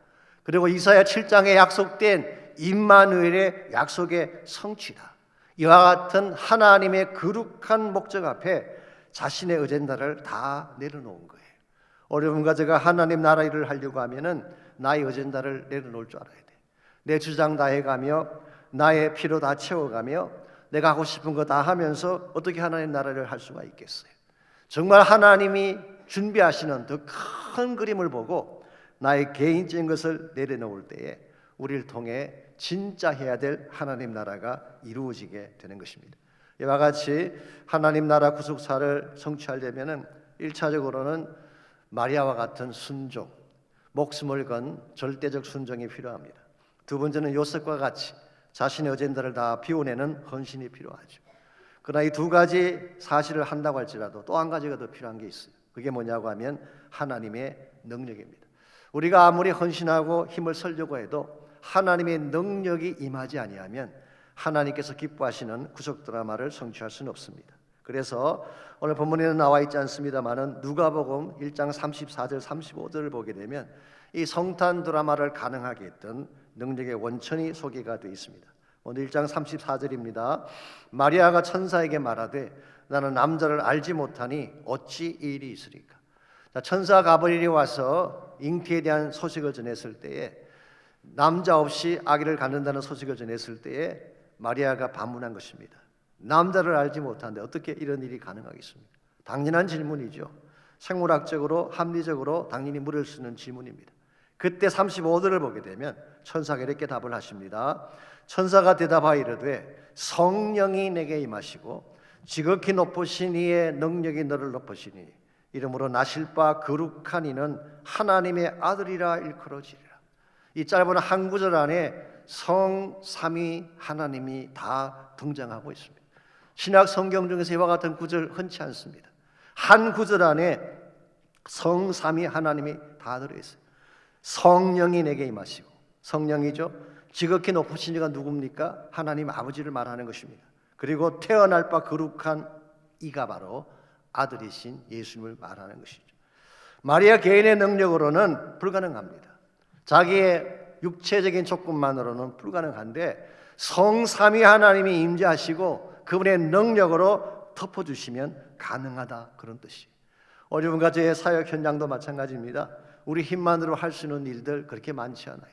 그리고 이사야 7장에 약속된 임마누엘의 약속의 성취다. 이와 같은 하나님의 거룩한 목적 앞에 자신의 어젠다를 다 내려놓은 거예요. 어려움과 제가 하나님 나라 일을 하려고 하면은 나의 어젠다를 내려놓을 줄 알아야 돼. 내 주장 다 해가며 나의 필요 다 채워가며 내가 하고 싶은 거 다 하면서 어떻게 하나님 나라를 할 수가 있겠어요? 정말 하나님이 준비하시는 더 큰 그림을 보고 나의 개인적인 것을 내려놓을 때에 우리를 통해 진짜 해야 될 하나님 나라가 이루어지게 되는 것입니다. 이와 같이 하나님 나라 구속사를 성취하려면은 1차적으로는 마리아와 같은 순종, 목숨을 건 절대적 순종이 필요합니다. 두 번째는 요셉과 같이 자신의 어젠다를 다 비워내는 헌신이 필요하죠. 그러나 이 두 가지 사실을 한다고 할지라도 또 한 가지가 더 필요한 게 있어요. 그게 뭐냐고 하면 하나님의 능력입니다. 우리가 아무리 헌신하고 힘을 쓰려고 해도 하나님의 능력이 임하지 아니하면 하나님께서 기뻐하시는 구속 드라마를 성취할 수는 없습니다. 그래서 오늘 본문에는 나와 있지 않습니다만은 누가복음 1장 34절 35절을 보게 되면 이 성탄 드라마를 가능하게 했던 능력의 원천이 소개가 되어 있습니다. 오늘 1장 34절입니다. 마리아가 천사에게 말하되 나는 남자를 알지 못하니 어찌 이 일이 있으리까. 천사 가브리엘이 와서 잉태에 대한 소식을 전했을 때에 남자 없이 아기를 갖는다는 소식을 전했을 때에 마리아가 반문한 것입니다. 남자를 알지 못하는데 어떻게 이런 일이 가능하겠습니까? 당연한 질문이죠. 생물학적으로 합리적으로 당연히 물을 수 있는 질문입니다. 그때 35절을 보게 되면 천사가 이렇게 답을 하십니다. 천사가 대답하여 이르되 성령이 내게 임하시고 지극히 높으신 이의 능력이 너를 높으시니 이름으로 나실 바 거룩한 이는 하나님의 아들이라 일컬어지리라. 이 짧은 한 구절 안에 성삼위 하나님이 다 등장하고 있습니다. 신약 성경 중에서 이와 같은 구절 흔치 않습니다. 한 구절 안에 성삼위 하나님이 다 들어있어요. 성령이 내게 임하시고, 성령이죠. 지극히 높으신 이가 누굽니까? 하나님 아버지를 말하는 것입니다. 그리고 태어날 바 거룩한 이가 바로 아들이신 예수님을 말하는 것이죠. 마리아 개인의 능력으로는 불가능합니다. 자기의 육체적인 조건만으로는 불가능한데 성삼위 하나님이 임재하시고 그분의 능력으로 덮어주시면 가능하다, 그런 뜻이에요. 어려움과 제 사역 현장도 마찬가지입니다. 우리 힘만으로 할 수 있는 일들 그렇게 많지 않아요.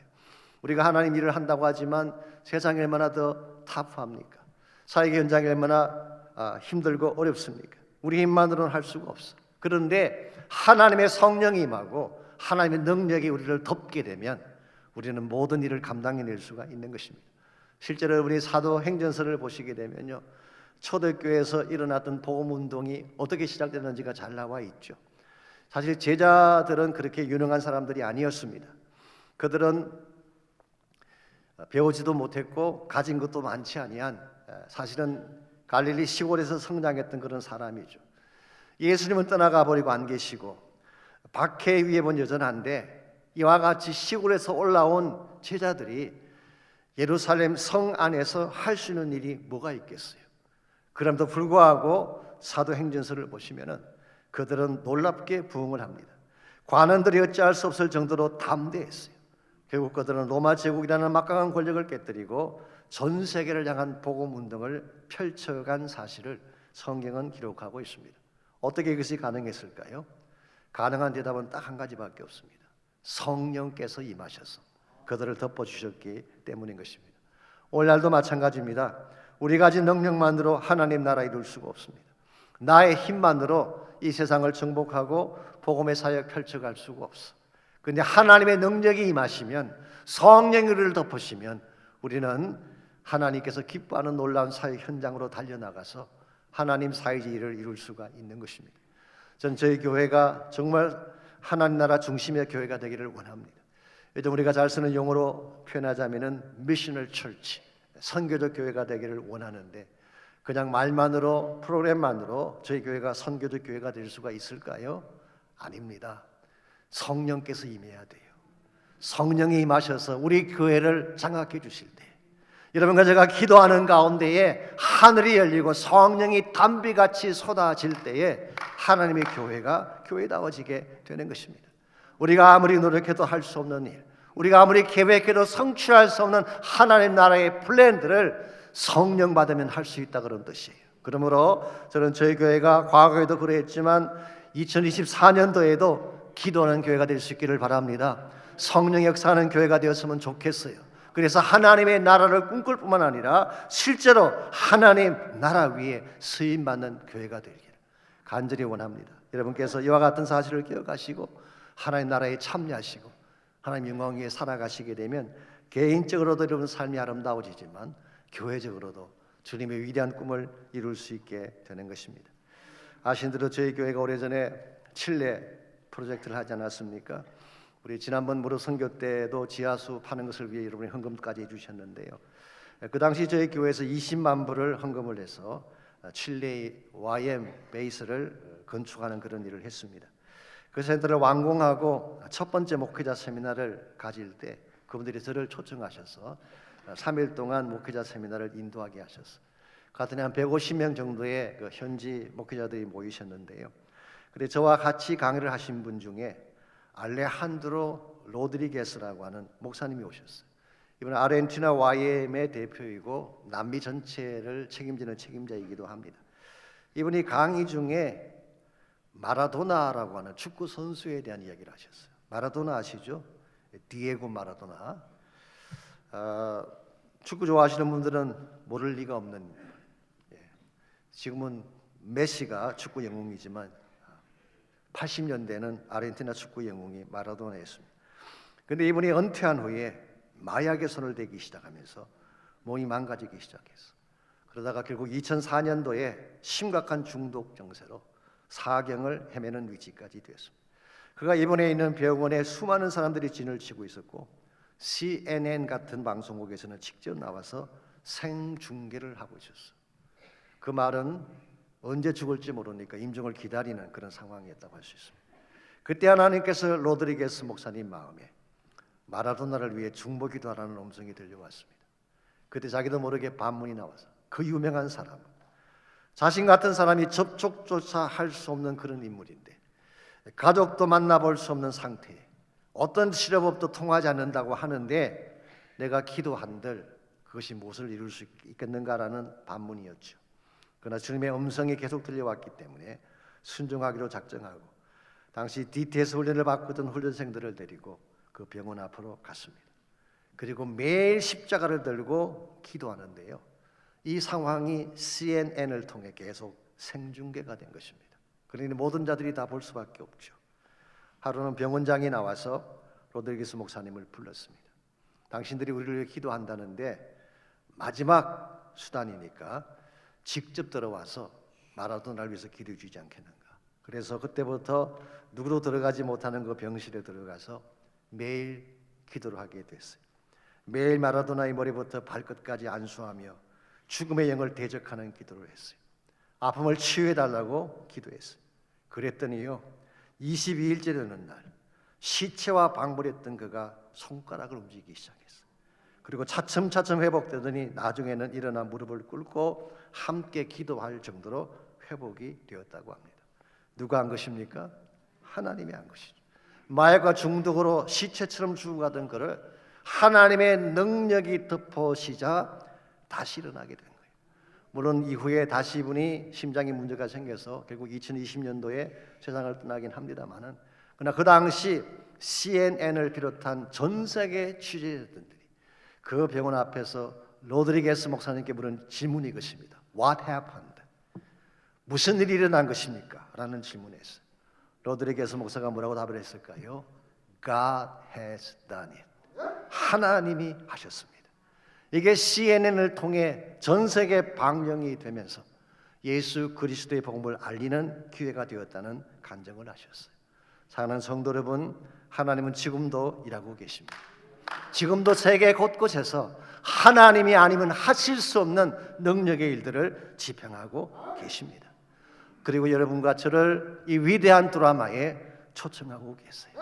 우리가 하나님 일을 한다고 하지만 세상이 얼마나 더 타프합니까? 사역 현장이 얼마나 힘들고 어렵습니까? 우리 힘만으로는 할 수가 없어. 그런데 하나님의 성령이 임하고 하나님의 능력이 우리를 덮게 되면 우리는 모든 일을 감당해낼 수가 있는 것입니다. 실제로 우리 사도행전서를 보시게 되면요, 초대교회에서 일어났던 복음운동이 어떻게 시작되는지가 잘 나와 있죠. 사실 제자들은 그렇게 유능한 사람들이 아니었습니다. 그들은 배우지도 못했고 가진 것도 많지 아니한 사실은 갈릴리 시골에서 성장했던 그런 사람이죠. 예수님은 떠나가 버리고 안 계시고 박해 위에 본 여전한데 이와 같이 시골에서 올라온 제자들이 예루살렘 성 안에서 할 수 있는 일이 뭐가 있겠어요? 그럼에도 불구하고 사도행전서를 보시면은 그들은 놀랍게 부흥을 합니다. 관원들이 어찌할 수 없을 정도로 담대했어요. 결국 그들은 로마 제국이라는 막강한 권력을 깨뜨리고 전 세계를 향한 복음 운동을 펼쳐간 사실을 성경은 기록하고 있습니다. 어떻게 이것이 가능했을까요? 가능한 대답은 딱 한 가지밖에 없습니다. 성령께서 임하셔서 그들을 덮어주셨기 때문인 것입니다. 오늘날도 마찬가지입니다. 우리가 가진 능력만으로 하나님 나라 이룰 수가 없습니다. 나의 힘만으로 이 세상을 정복하고 복음의 사역 펼쳐갈 수가 없어. 그런데 하나님의 능력이 임하시면, 성령이 우리를 덮으시면 우리는 하나님께서 기뻐하는 놀라운 사역 현장으로 달려나가서 하나님 사회의 일을 이룰 수가 있는 것입니다. 전 저희 교회가 정말 하나님 나라 중심의 교회가 되기를 원합니다. 요즘 우리가 잘 쓰는 용어로 표현하자면은 미셔널 처치, 선교적 교회가 되기를 원하는데, 그냥 말만으로, 프로그램만으로 저희 교회가 선교적 교회가 될 수가 있을까요? 아닙니다. 성령께서 임해야 돼요. 성령이 임하셔서 우리 교회를 장악해 주실 때, 여러분과 제가 기도하는 가운데에 하늘이 열리고 성령이 담비같이 쏟아질 때에 하나님의 교회가 교회다워지게 되는 것입니다. 우리가 아무리 노력해도 할 수 없는 일, 우리가 아무리 계획해도 성취할 수 없는 하나님 나라의 플랜들을 성령 받으면 할 수 있다, 그런 뜻이에요. 그러므로 저는 저희 교회가 과거에도 그랬지만 2024년도에도 기도하는 교회가 될 수 있기를 바랍니다. 성령 역사하는 교회가 되었으면 좋겠어요. 그래서 하나님의 나라를 꿈꿀 뿐만 아니라 실제로 하나님 나라 위에 쓰임받는 교회가 되기를 간절히 원합니다. 여러분께서 이와 같은 사실을 기억하시고 하나님 나라에 참여하시고 하나님 영광 위에 살아가시게 되면 개인적으로도 여러분 삶이 아름다워지지만 교회적으로도 주님의 위대한 꿈을 이룰 수 있게 되는 것입니다. 아신 대로 저희 교회가 오래전에 칠레 프로젝트를 하지 않았습니까? 우리 지난번 무료 선교 때도 지하수 파는 것을 위해 여러분이 헌금까지 해주셨는데요. 그 당시 저희 교회에서 20만 불을 헌금을 해서 칠레의 YM 베이스를 건축하는 그런 일을 했습니다. 그 센터를 완공하고 첫 번째 목회자 세미나를 가질 때 그분들이 저를 초청하셔서 3일 동안 목회자 세미나를 인도하게 하셨어요. 갔더니 한 150명 정도의 그 현지 목회자들이 모이셨는데요. 그래 저와 같이 강의를 하신 분 중에 알레한드로 로드리게스라고 하는 목사님이 오셨어요. 이분은 아르헨티나 YM의 대표이고 남미 전체를 책임지는 책임자이기도 합니다. 이분이 강의 중에 마라도나라고 하는 축구 선수에 대한 이야기를 하셨어요. 마라도나 아시죠? 디에고 마라도나. 축구 좋아하시는 분들은 모를 리가 없는, 지금은 메시가 축구 영웅이지만 80년대는 아르헨티나 축구 영웅이 마라도나였습니다. 그런데 이분이 은퇴한 후에 마약에 손을 대기 시작하면서 몸이 망가지기 시작했어. 그러다가 결국 2004년도에 심각한 중독 증세로 사경을 헤매는 위치까지 되었습니다. 그가 이번에 있는 병원에 수많은 사람들이 진을 치고 있었고 CNN 같은 방송국에서는 직접 나와서 생중계를 하고 있었어. 그 말은 언제 죽을지 모르니까 임종을 기다리는 그런 상황이었다고 할 수 있습니다. 그때 하나님께서 로드리게스 목사님 마음에 마라도나를 위해 중보 기도하라는 음성이 들려왔습니다. 그때 자기도 모르게 반문이 나와서 그 유명한 사람, 자신 같은 사람이 접촉조차 할 수 없는 그런 인물인데 가족도 만나볼 수 없는 상태에 어떤 치료법도 통하지 않는다고 하는데 내가 기도한들 그것이 무엇을 이룰 수 있겠는가라는 반문이었죠. 그러나 주님의 음성이 계속 들려왔기 때문에 순종하기로 작정하고 당시 DTS 훈련을 받고 있던 훈련생들을 데리고 그 병원 앞으로 갔습니다. 그리고 매일 십자가를 들고 기도하는데요. 이 상황이 CNN을 통해 계속 생중계가 된 것입니다. 그러니 모든 자들이 다 볼 수밖에 없죠. 하루는 병원장이 나와서 로드리게스 목사님을 불렀습니다. 당신들이 우리를 위해 기도한다는데 마지막 수단이니까 직접 들어와서 마라도나를 위해서 기도해 주지 않겠는가. 그래서 그때부터 누구도 들어가지 못하는 그 병실에 들어가서 매일 기도를 하게 됐어요. 매일 마라도나의 머리부터 발끝까지 안수하며 죽음의 영을 대적하는 기도를 했어요. 아픔을 치유해달라고 기도했어요. 그랬더니요 22일째 되는 날 시체와 방불했던 그가 손가락을 움직이기 시작했어요. 그리고 차츰차츰 회복되더니 나중에는 일어나 무릎을 꿇고 함께 기도할 정도로 회복이 되었다고 합니다. 누가 한 것입니까? 하나님이 한 것이죠. 마약과 중독으로 시체처럼 죽어가던 그를 하나님의 능력이 덮어시자 다시 일어나게 된 거예요. 물론 이후에 다시 이분이 심장에 문제가 생겨서 결국 2020년도에 세상을 떠나긴 합니다만은, 그러나 그 당시 CNN을 비롯한 전 세계 취재진들이 그 병원 앞에서 로드리게스 목사님께 물은 질문이 이것입니다. What happened? 무슨 일이 일어난 것입니까? 라는 질문을 했어요. 로드리게스 목사가 뭐라고 답을 했을까요? God has done it. 하나님이 하셨습니다. 이게 CNN을 통해 전 세계 방영이 되면서 예수 그리스도의 복음을 알리는 기회가 되었다는 간증을 하셨어요. 사랑하는 성도 여러분, 하나님은 지금도 일하고 계십니다. 지금도 세계 곳곳에서 하나님이 아니면 하실 수 없는 능력의 일들을 집행하고 계십니다. 그리고 여러분과 저를 이 위대한 드라마에 초청하고 계세요.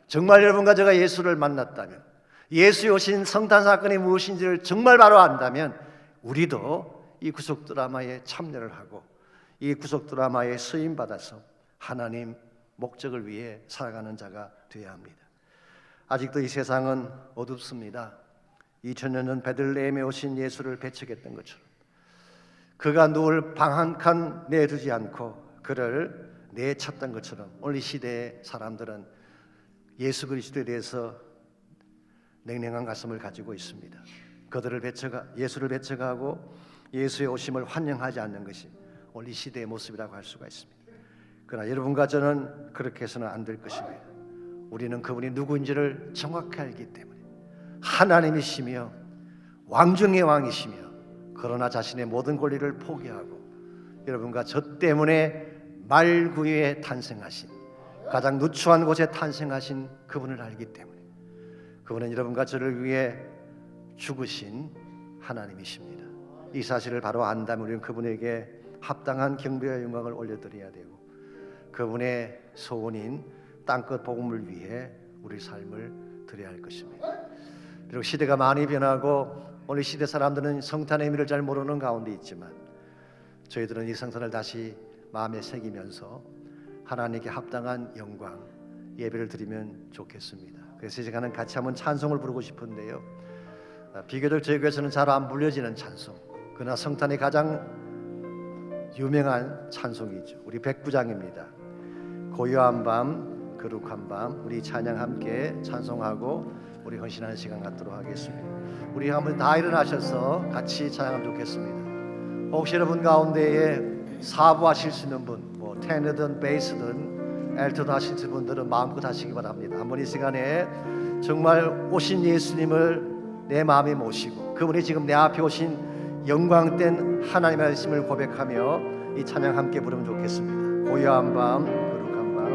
정말 여러분과 제가 예수를 만났다면, 예수의 오신 성탄 사건이 무엇인지를 정말 바로 안다면 우리도 이 구속 드라마에 참여를 하고 이 구속 드라마에 쓰임 받아서 하나님 목적을 위해 살아가는 자가 되어야 합니다. 아직도 이 세상은 어둡습니다. 2000년 전 베들레헴에 오신 예수를 배척했던 것처럼 그가 누울 방 한 칸 내두지 않고 그를 내쳤던 것처럼 오늘 이 시대의 사람들은 예수 그리스도에 대해서 냉랭한 가슴을 가지고 있습니다. 그들을 예수를 배척하고 예수의 오심을 환영하지 않는 것이 오늘 이 시대의 모습이라고 할 수가 있습니다. 그러나 여러분과 저는 그렇게 해서는 안 될 것입니다. 우리는 그분이 누구인지를 정확히 알기 때문에 하나님이시며 왕중의 왕이시며 그러나 자신의 모든 권리를 포기하고 여러분과 저 때문에 말구유에 탄생하신, 가장 누추한 곳에 탄생하신 그분을 알기 때문에 그분은 여러분과 저를 위해 죽으신 하나님이십니다. 이 사실을 바로 안다면 우리는 그분에게 합당한 경배와 영광을 올려드려야 되고 그분의 소원인 땅끝 복음을 위해 우리 삶을 드려야 할 것입니다. 비록 시대가 많이 변하고 오늘 시대 사람들은 성탄의 의미를 잘 모르는 가운데 있지만 저희들은 이 성탄을 다시 마음에 새기면서 하나님께 합당한 영광, 예배를 드리면 좋겠습니다. 그래서 이 시간은 같이 한번 찬송을 부르고 싶은데요, 비교적 저희 교회에서는 잘 안 불려지는 찬송, 그러나 성탄이 가장 유명한 찬송이죠. 우리 백부장입니다. 고요한 밤, 거룩한 밤, 우리 찬양 함께 찬송하고 우리 헌신하는 시간 갖도록 하겠습니다. 우리 한번 다 일어나셔서 같이 찬양하면 좋겠습니다. 혹시 여러분 가운데에 사부하실 수 있는 분, 뭐 테너든 베이스든 엘트든 하실 수 있는 분들은 마음껏 하시기 바랍니다. 한번 이 시간에 정말 오신 예수님을 내 마음에 모시고 그분이 지금 내 앞에 오신 영광된 하나님의 말씀을 고백하며 이 찬양 함께 부르면 좋겠습니다. 고요한 밤, 거룩한 밤.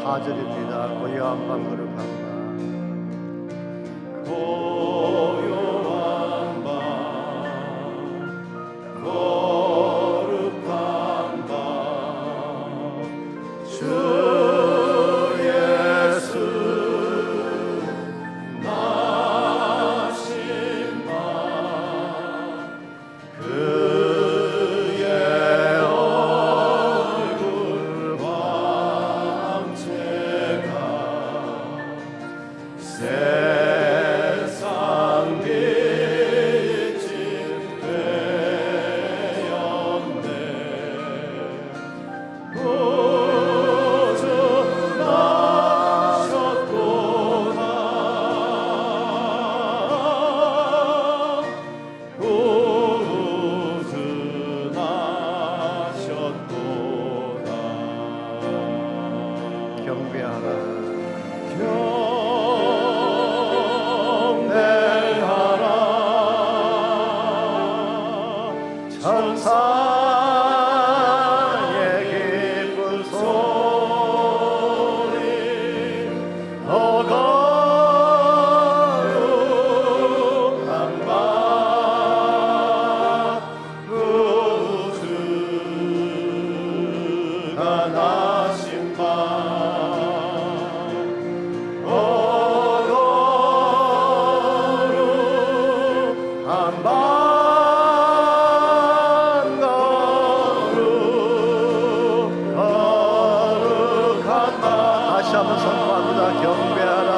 4절입니다. 고요한 밤 거룩한 고요한 밤 거룩한 밤 주 예수 나신 밤 그의 얼굴 광채가 세상 빛이 되었네 구주 나셨도다 구주 나셨도다 경배하라. 경배하라 천사의 기쁜 소리 더 거룩한 밤 구주가 나신 밤 다시 한번 선포합니다. 경배하라.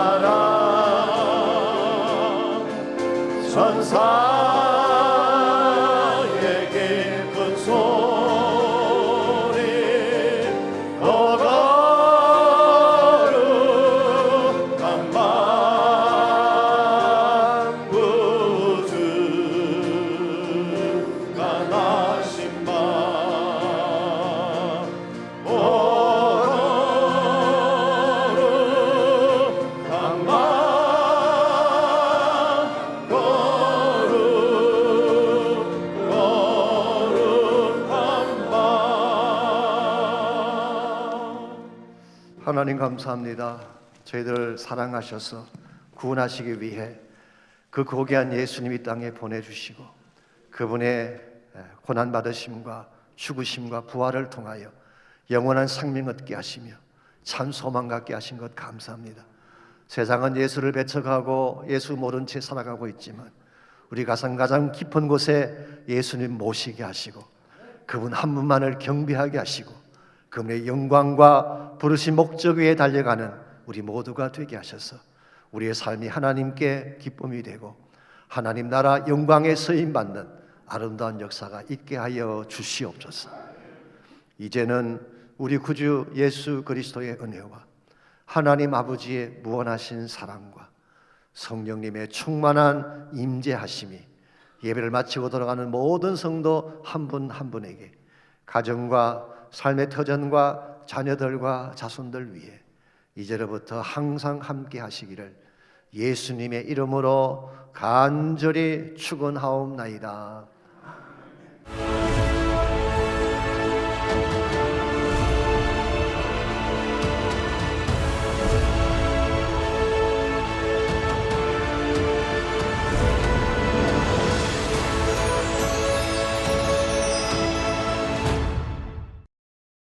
경배하라 천사의 기쁜 소리 더 거룩한 밤 구주가 나신 밤 거룩한 밤 하나님 감사합니다. 저희들을 사랑하셔서 구원하시기 위해 그 고귀한 예수님이 땅에 보내주시고 그분의 고난받으심과 죽으심과 부활을 통하여 영원한 생명 얻게 하시며 참 소망 갖게 하신 것 감사합니다. 세상은 예수를 배척하고 예수 모른 채 살아가고 있지만 우리 가장 깊은 곳에 예수님 모시게 하시고 그분 한 분만을 경배하게 하시고 그분의 영광과 부르신 목적 위에 달려가는 우리 모두가 되게 하셔서 우리의 삶이 하나님께 기쁨이 되고 하나님 나라 영광에 쓰임받는 아름다운 역사가 있게 하여 주시옵소서. 이제는 우리 구주 예수 그리스도의 은혜와 하나님 아버지의 무한하신 사랑과 성령님의 충만한 임재하심이 예배를 마치고 돌아가는 모든 성도 한 분 한 분에게 가정과 삶의 터전과 자녀들과 자손들 위해 이제로부터 항상 함께 하시기를 예수님의 이름으로 간절히 축원하옵나이다.